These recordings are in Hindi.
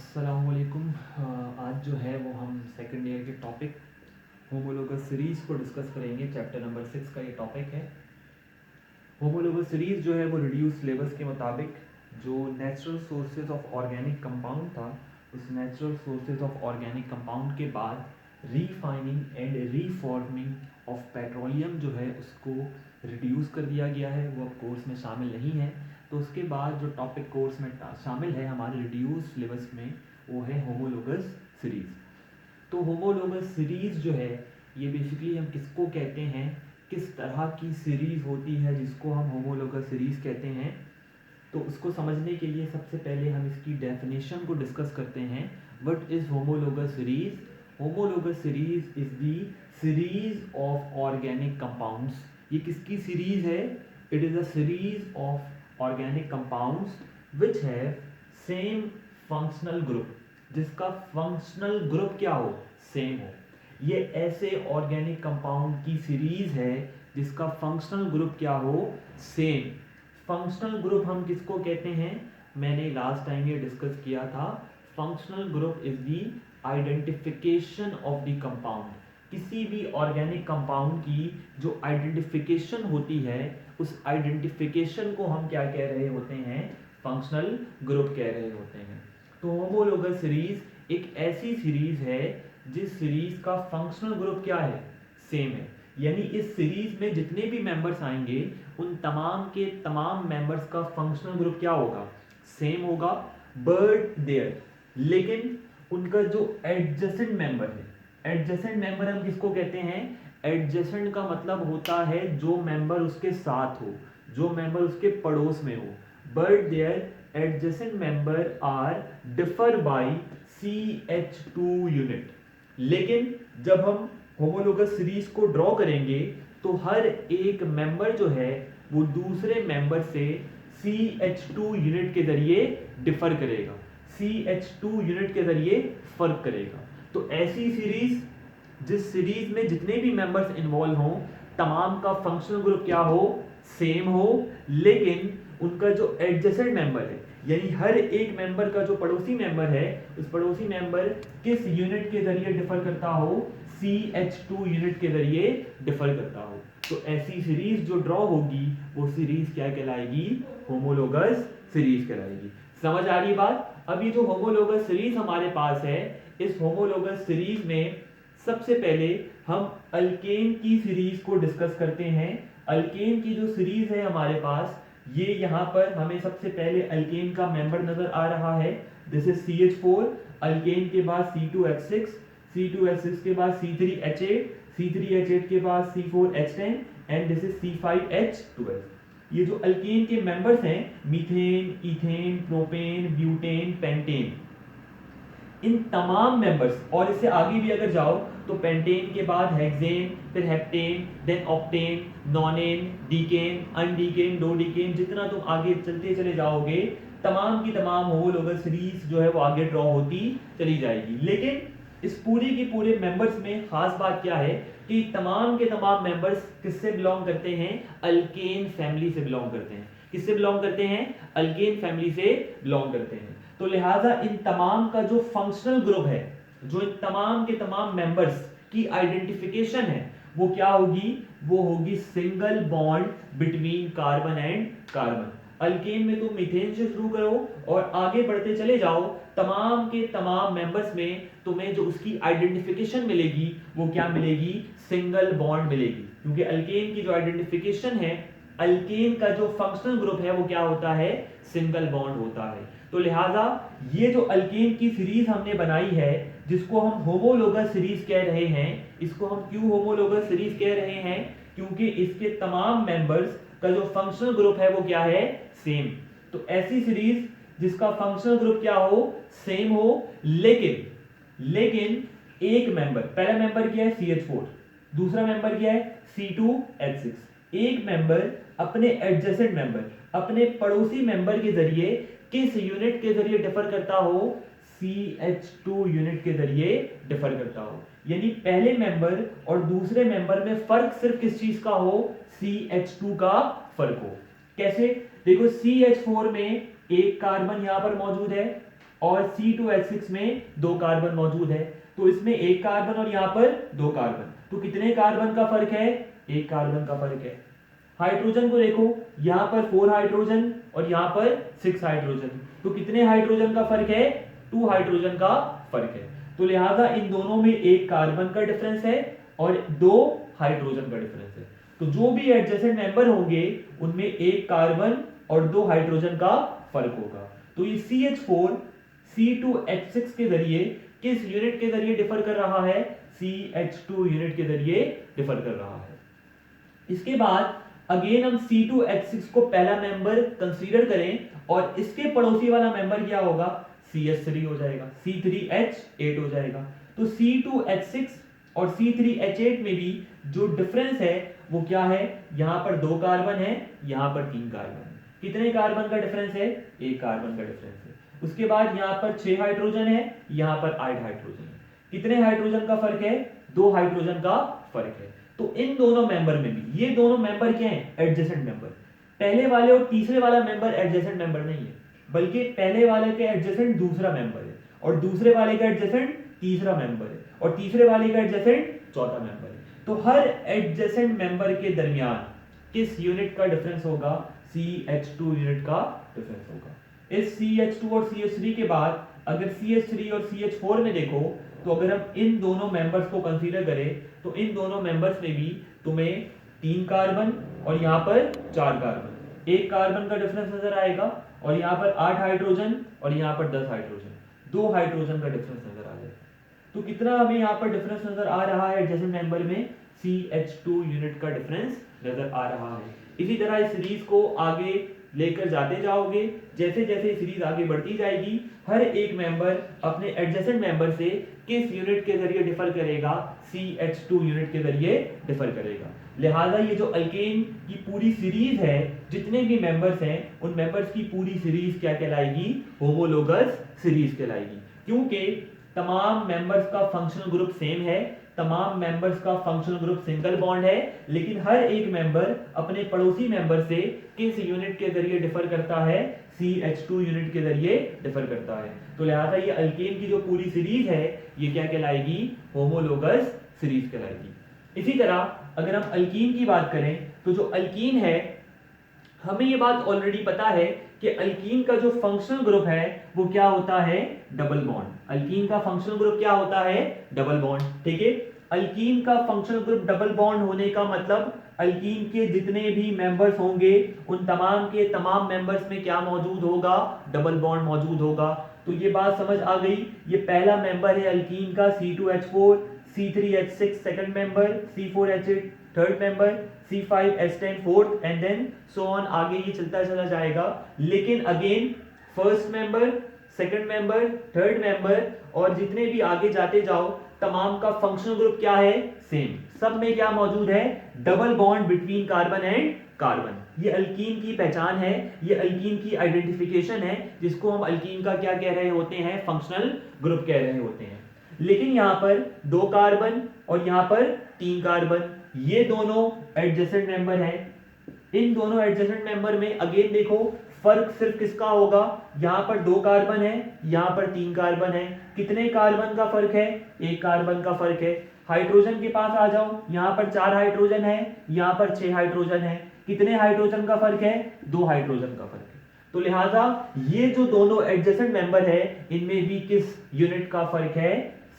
अस्सलामुअलैकुम। आज जो है वो हम सेकंड ईयर के टॉपिक होमोलोगस सीरीज़ को डिस्कस करेंगे। चैप्टर नंबर 6 का ये टॉपिक है। होमोलोगस सीरीज़ जो है वो रिड्यूस सिलेबस के मुताबिक जो natural sources of organic compound था, उस natural sources of organic compound के बाद रीफाइनिंग एंड रीफॉर्मिंग ऑफ पेट्रोलियम जो है उसको रिड्यूस कर दिया गया है। वो अब कोर्स में शामिल नहीं है। तो उसके बाद जो टॉपिक कोर्स में शामिल है हमारे रिड्यूस सिलेबस में, वो है होमोलोगस सीरीज़। तो होमोलोगस सीरीज़ जो है ये बेसिकली हम किसको कहते हैं, किस तरह की सीरीज़ होती है जिसको हम होमोलोगस सीरीज़ कहते हैं। तो उसको समझने के लिए सबसे पहले हम इसकी डेफिनेशन को डिस्कस करते हैं। What is homologous series? Homologous series is the series of organic compounds. ये किसकी सीरीज़ है? It is a series of organic compounds which have same functional group, जिसका फंक्शनल ग्रुप क्या हो? सेम हो। ये ऐसे ऑर्गेनिक कंपाउंड की सीरीज है जिसका फंक्शनल ग्रुप क्या हो? सेम। फंक्शनल ग्रुप हम किसको कहते हैं? मैंने लास्ट टाइम ये डिस्कस किया था। Functional group is the identification of the compound. किसी भी ऑर्गेनिक कंपाउंड की जो आइडेंटिफिकेशन होती है, उस आइडेंटिफिकेशन को हम क्या कह रहे होते हैं? फंक्शनल ग्रुप कह रहे होते हैं। तो होमोलोगस सीरीज एक ऐसी सीरीज है जिस सीरीज का फंक्शनल ग्रुप क्या है? सेम है। यानी इस सीरीज में जितने भी मेंबर्स आएंगे उन तमाम के तमाम मेंबर्स का फंक्शनल ग्रुप क्या होगा? सेम होगा। बट देयर, लेकिन उनका जो एडजेसेंट मेंबर है, एडजेसेंट मेंबर हम किसको कहते हैं? एडजेसेंट का मतलब होता है जो मेंबर उसके साथ हो, जो मेंबर उसके पड़ोस में हो। But there adjacent member are differ by CH2 unit. लेकिन जब हम होमोलोगस सीरीज को ड्रॉ करेंगे तो हर एक मेंबर जो है वो दूसरे मेंबर से CH2 यूनिट के जरिए डिफर करेगा, CH2 यूनिट के जरिए फर्क करेगा। तो ऐसी सीरीज जिस सीरीज में जितने भी मेंबर्स इन्वॉल्व हों, तमाम का फंक्शनल ग्रुप क्या हो? सेम हो, लेकिन उनका जो एडजेसेंट मेंबर है, यानी हर एक मेंबर का जो पड़ोसी मेंबर है, उस पड़ोसी मेंबर किस यूनिट के जरिए डिफर करता हो? CH2 यूनिट के जरिए डिफर करता हो। तो ऐसी सीरीज जो ड्रॉ होगी वो सीरीज क्या कहलाएगी? होमोलोगस सीरीज कहलाएगी। समझ आ रही बात? अब ये जो होमोलोगस सीरीज हमारे पास है, इस होमोलोगस सीरीज में सबसे पहले हम अल्केन की सीरीज को डिस्कस करते हैं। अल्केन की जो सीरीज है हमारे पास, ये यहाँ पर हमें सबसे पहले अल्केन का मेंबर नजर आ रहा है। This is CH4। अल्केन के बाद C2H6, C2H6 के बाद C3H8, C3H8 के बाद C4H10 and this is C5H12। ये जो अल्केन के मेंबर्स हैं, methane, ethane, propane, butane, pentane, इन तमाम मेंबर्स, और इससे आगे भी अगर जाओ तो पेंटेन के बाद हेक्सेन, फिर heptane, then octane, nonane, decane, undecane, dodecane, जितना तुम आगे चलते चले जाओगे तमाम की तमाम होमोलोगस सीरीज जो है वो आगे ड्रॉ होती चली जाएगी। लेकिन इस पूरे के पूरे मेंबर्स में खास बात क्या है कि तमाम के तमाम मेंबर्स किससे बिलोंग करते हैं? अल्केन फैमिली से बिलोंग करते हैं। किससे बिलोंग करते हैं? अल्केन फैमिली से बिलोंग करते हैं। तो लिहाजा इन तमाम का जो फंक्शनल ग्रुप है, जो इन तमाम के तमाम मेंबर्स की आइडेंटिफिकेशन है, वो क्या होगी? वो होगी single bond between carbon and carbon. Alkane में तुम मीथेन से शुरू करो और आगे बढ़ते चले जाओ, तमाम के तमाम मेंबर्स में तुम्हें जो उसकी आइडेंटिफिकेशन मिलेगी वो क्या मिलेगी? सिंगल बॉन्ड मिलेगी। क्योंकि अल्केन की जो आइडेंटिफिकेशन है, अल्केन का जो फंक्शनल ग्रुप है वो क्या होता है? सिंगल बॉन्ड होता है। तो लिहाजा ये जो अल्केन की सीरीज हमने बनाई है, जिसको हम होमोलोगस सीरीज कह रहे हैं, इसको हम क्यों होमोलोगस सीरीज कह रहे हैं? क्योंकि इसके तमाम मेंबर्स का जो फंक्शनल ग्रुप है वो क्या है? सेम। तो ऐसी सीरीज जिसका फंक्शनल ग्रुप क्या हो? सेम हो, लेकिन एक मेंबर, पहला मेंबर क्या है? CH4, दूसरा मेंबर क्या है? C2H6। एक मेंबर अपने एडजेसेंट मेंबर, अपने पड़ोसी मेंबर के जरिए किस यूनिट के जरिए डिफर करता हो? CH2 यूनिट के जरिए डिफर करता हो। यानी पहले मेंबर और दूसरे मेंबर में फर्क सिर्फ किस चीज का हो? CH2 का फर्क हो। कैसे? देखो CH4 में एक कार्बन यहां पर मौजूद है, और C2H6 में 2 कार्बन मौजूद है, तो इसमें 1 कार्बन और यहाँ पर 2 कार्बन, तो कितने कार्बन का फर्क है? 1 कार्बन का फर्क है। हाइड्रोजन को देखो, यहाँ पर 4 हाइड्रोजन और यहाँ पर 6 हाइड्रोजन, तो कितने हाइड्रोजन का फर्क है? 2 हाइड्रोजन का फर्क है। तो लिहाजा इन दोनों में 1 कार्बन का डिफरेंस है और 2 हाइड्रोजन का डिफरेंस है। तो जो भी एडजेसेंट मेंबर होंगे उनमें 1 कार्बन और 2 हाइड्रोजन का फर्क होगा। तो ये CH4 C2H6 के जरिए किस यूनिट के जरिए डिफर कर रहा है? CH2 यूनिट के जरिए डिफर कर रहा है। इसके बाद अगेन हम C2H6 को पहला मेंबर कंसीडर करें और इसके पड़ोसी वाला मेंबर क्या होगा? CH3 हो जाएगा, C3H8 हो जाएगा। तो C2H6 और C3H8 में भी जो डिफरेंस है वो क्या है? यहां पर 2 कार्बन है, यहां पर 3 कार्बन है। कितने कार्बन का डिफरेंस है? 1 कार्बन का डिफरेंस है। उसके बाद यहां पर 6 हाइड्रोजन है, यहां पर 8 हाइड्रोजन है। कितने हाइड्रोजन का फर्क है? 2 हाइड्रोजन का फर्क है। तो इन दोनों मेंबर में भी, ये दोनों मेंबर क्या हैं? Adjacent member. पहले वाले और तीसरे वाला मेंबर एडजेसेंट मेंबर नहीं है, बल्कि पहले वाले के एडजेसेंट दूसरा मेंबर है और दूसरे वाले का एडजेसेंट तीसरा मेंबर है और तीसरे वाले का एडजेसेंट चौथा मेंबर है। तो हर एडजेसेंट मेंबर के दरमियान किस यूनिट का डिफरेंस होगा? CH2 यूनिट का डिफरेंस होगा। इस CH2 और CH3 के बाद अगर CH3 और CH4 में देखो, तो अगर हम इन दोनों मेंबर्स को कंसीडर करें तो इन दोनों मेंबर्स में भी तुम्हें 3 कार्बन और यहाँ पर 4 कार्बन, 1 कार्बन का डिफरेंस नजर आएगा और यहाँ पर 8 हाइड्रोजन और यहाँ पर 10 हाइड्रोजन, 2 हाइड्रोजन का डिफरेंस नजर आ जाएगा। तो कितना हमें यहाँ पर डिफरेंस नजर आ रहा है एडजेसेंट मेंबर में? CH2 यूनिट का डिफरेंस नजर आ रहा है। इसी तरह इस सीरीज को आगे लेकर जाते जाओगे, जैसे जैसे सीरीज आगे बढ़ती जाएगी हर एक मेंबर अपने एडजेसेंट मेंबर से किस यूनिट के जरिए डिफर करेगा? CH2 यूनिट के जरिए डिफर करेगा। लिहाजा ये जो अल्केन की पूरी सीरीज है, जितने भी मेंबर्स हैं उन मेंबर्स की पूरी सीरीज क्या कहलाएगी? होमोलोगस सीरीज कहलाएगी, क्योंकि तमाम मेंबर्स का फंक्शनल ग्रुप सेम है, तमाम मेंबर्स का फंक्शनल ग्रुप सिंगल बॉन्ड है, लेकिन हर एक मेंबर अपने पड़ोसी मेंबर से किस यूनिट के जरिए डिफर करता है? CH2 यूनिट के जरिए डिफर करता है। तो लिहाजा ये अल्केन की जो पूरी सीरीज है ये क्या कहलाएगी? होमोलोगस सीरीज कहलाएगी। इसी तरह अगर हम अल्कीन की बात करें तो जो अल्कीन है, हमें ये बात ऑलरेडी पता है कि अल्कीन का जो फंक्शनल ग्रुप है वो क्या होता है? Double bond. अल्कीन का फंक्शनल ग्रुप क्या होता है? Double bond. ठीक है, अल्कीन का फंक्शनल ग्रुप डबल बॉन्ड होने का मतलब अल्कीन के जितने भी मेंबर्स होंगे उन तमाम के तमाम मेंबर्स में क्या मौजूद होगा? डबल बॉन्ड मौजूद होगा। तो ये बात समझ आ गई। ये पहला मेंबर है अल्कीन का C2H4, C3H6 second member, C4H8 third member, C5H10 fourth and then so on, आगे ये चलता चला जाएगा। लेकिन again first member, second member, third member और जितने भी आगे जाते जाओ तमाम का फंक्शनल ग्रुप क्या है? सेम। सब में क्या मौजूद है? Double bond between carbon and carbon. ये अल्कीन की पहचान है, ये अल्कीन की आइडेंटिफिकेशन है, जिसको हम अल्कीन का क्या कह रहे होते हैं? फंक्शनल ग्रुप कह रहे होते हैं। लेकिन यहां पर 2 कार्बन और यहां पर 3 कार्बन, ये दोनों एडजेसेंट मेंबर हैं। इन दोनों एडजेसेंट मेंबर में अगेन देखो फर्क सिर्फ किसका होगा? यहां पर 2 कार्बन है, यहां पर 3 कार्बन है। कितने कार्बन का फर्क है? 1 कार्बन का फर्क है। हाइड्रोजन के पास आ जाओ, यहां पर 4 हाइड्रोजन है, यहां पर 6 हाइड्रोजन है। कितने हाइड्रोजन का फर्क है? 2 हाइड्रोजन का फर्क है। तो लिहाजा ये जो दोनों एडजेसेंट मेंबर है इनमें भी किस यूनिट का फर्क है?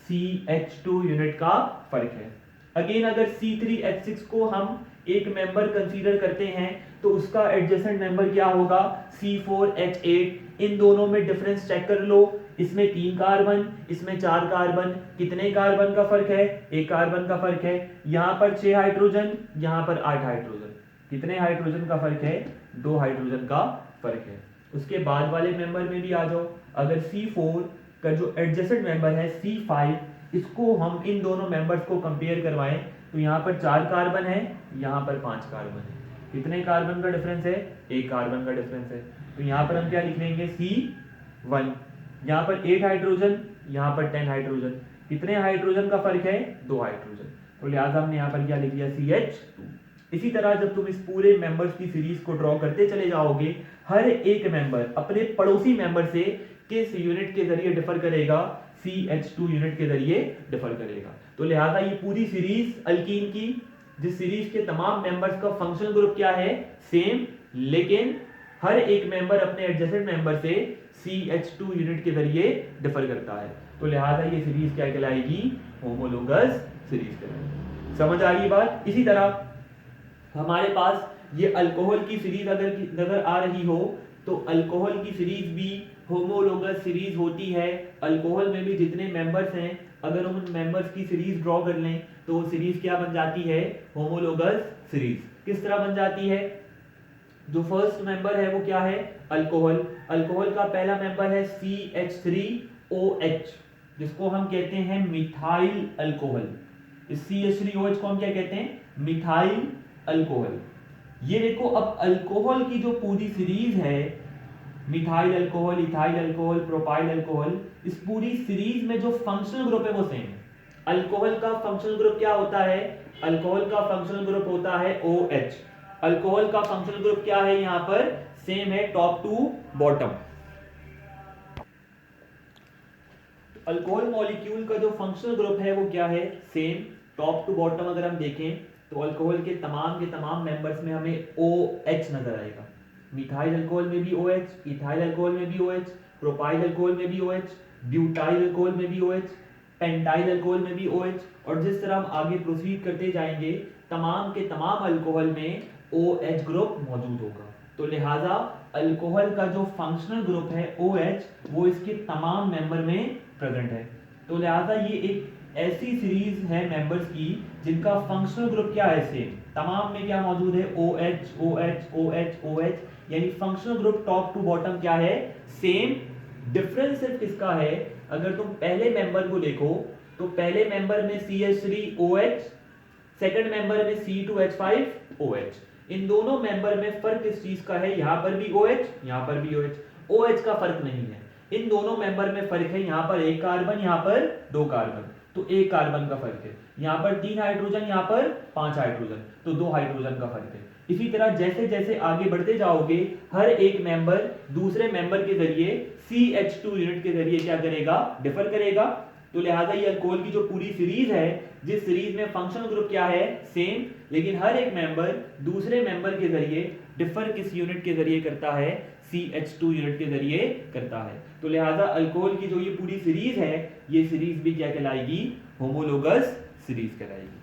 CH2 यूनिट का फर्क है। अगेन अगर C3H6 को हम एक मेंबर कंसीडर करते हैं तो उसका एडजेसेंट मेंबर क्या होगा? C4H8। इन दोनों में डिफरेंस चेक कर लो, इसमें 3 कार्बन, इसमें 4 कार्बन। कितने कार्बन का फर्क है? 1 कार्बन का फर्क है। यहां पर 6 हाइड्रोजन, यहां पर 8 हाइड्रोजन। कितने हाइड्रोजन का फर्क है? 2 हाइड्रोजन का फर्क है। उसके बाद वाले मेंबर में भी आ जाओ, अगर C4 का जो एडजेसेंट मेंबर है C5, इसको हम इन दोनों मेंबर्स को कंपेयर करवाएं तो यहाँ पर 4 कार्बन है, यहाँ पर 5 कार्बन है। कितने कार्बन का डिफरेंस है? 1 कार्बन का डिफरेंस है। तो यहाँ पर हम क्या लिख लेंगे? C1। यहाँ पर 8 हाइड्रोजन, यहाँ पर 10 हाइड्रोजन। कितने हाइड्रोजन का फर्क है? 2 हाइड्रोजन। तो लिहाजा हमने यहाँ पर क्या लिख लिया? CH2। इसी तरह जब तुम इस पूरे मेंबर्स की सीरीज को ड्रॉ करते चले जाओगे, हर एक मेंबर अपने पड़ोसी मेंबर से किस यूनिट के जरिए डिफर करेगा, CH2 यूनिट के जरिए डिफर करेगा। तो लिहाजा ये पूरी सीरीज अल्कीन की, जिस सीरीज के तमाम मेंबर्स का फंक्शनल ग्रुप क्या है, सेम, लेकिन हर एक मेंबर अपने एडजेसेंट मेंबर से CH2 यूनिट के जरिए डिफर करता है। तो लिहाजा ये सीरीज क्या कहलाएगी, होमोलोगस सीरीज कहलाएगी। समझ आ रही बात। इसी तरह हमारे पास ये अल्कोहल की सीरीज अगर नजर आ रही हो तो अल्कोहल की सीरीज भी होमोलोगस सीरीज होती है। अल्कोहल में भी जितने मेंबर्स हैं अगर उन मेंबर्स की सीरीज ड्रॉ कर लें तो वो सीरीज क्या बन जाती है, होमोलोगस सीरीज। किस तरह बन जाती है, जो फर्स्ट मेंबर है वो क्या है, अल्कोहल। अल्कोहल का पहला मेंबर है CH3OH, जिसको हम कहते हैं मिथाइल अल्कोहल। इस CH3OH को हम क्या कहते हैं, मिथाइल अल्कोहल। ये देखो अब अल्कोहल की जो पूरी सीरीज है, methyl alcohol, ethyl alcohol, propyl alcohol, इस पूरी सीरीज में जो फंक्शनल ग्रुप है वो सेम है। अल्कोहल का फंक्शनल ग्रुप क्या होता है, अल्कोहल का फंक्शनल ग्रुप होता है OH। अल्कोहल का फंक्शनल ग्रुप क्या है, यहां पर सेम है, top to bottom. Alcohol molecule का जो फंक्शनल ग्रुप है वो क्या है, सेम, टॉप टू बॉटम। अगर हम देखें तो अल्कोहल के तमाम मेंबर्स में हमें OH नजर आएगा। मिथाइल अल्कोहल में भी OH, इथाइल अल्कोहल में भी OH, प्रोपाइल अल्कोहल में भी OH, ब्यूटाइल अल्कोहल में भी OH, पेंटाइल अल्कोहल में भी OH। और जिस तरह हम आगे प्रोसीड करते जाएंगे तमाम के तमाम अल्कोहल में OH ग्रुप मौजूद होगा। तो लिहाजा अल्कोहल का जो फंक्शनल ग्रुप है OH वो इसके तमाम मेंबर में प्रेजेंट है। तो लिहाजा ये एक ऐसी सीरीज है मेंबर्स की जिनका फंक्शनल ग्रुप क्या है, सेम। तमाम में क्या मौजूद है, OH OH OH OH, यानी functional group top to bottom क्या है, सेम। डिफरेंस सिर्फ किसका है, अगर तुम पहले मेंबर को देखो तो पहले मेंबर में CH3OH, सेकंड मेंबर में C2H5OH। इन दोनों मेंबर में फर्क किस चीज का है, यहां पर भी OH, यहां पर भी OH। OH का फर्क नहीं है, इन दोनों मेंबर में फर्क है, यहां पर एक कार्बन, यहां पर दो कार्बन, तो एक कार्बन का फर्क है। यहां पर 3 हाइड्रोजन, यहां पर 5 हाइड्रोजन, तो 2 हाइड्रोजन का फर्क है। इसी तरह जैसे जैसे आगे बढ़ते जाओगे हर एक मेंबर दूसरे मेंबर के जरिए CH2 यूनिट के जरिए क्या करेगा, डिफर करेगा। तो लिहाजा ये अल्कोहल की जो पूरी सीरीज है, जिस सीरीज में फंक्शनल ग्रुप क्या है, सेम, लेकिन हर एक मेंबर दूसरे मेंबर के जरिए डिफर किस यूनिट के जरिए करता है, CH2 यूनिट के जरिए करता है। तो लिहाजा अल्कोहल की जो ये पूरी सीरीज है, ये सीरीज भी क्या कहलाएगी, होमोलोगस सीरीज कहलाएगी।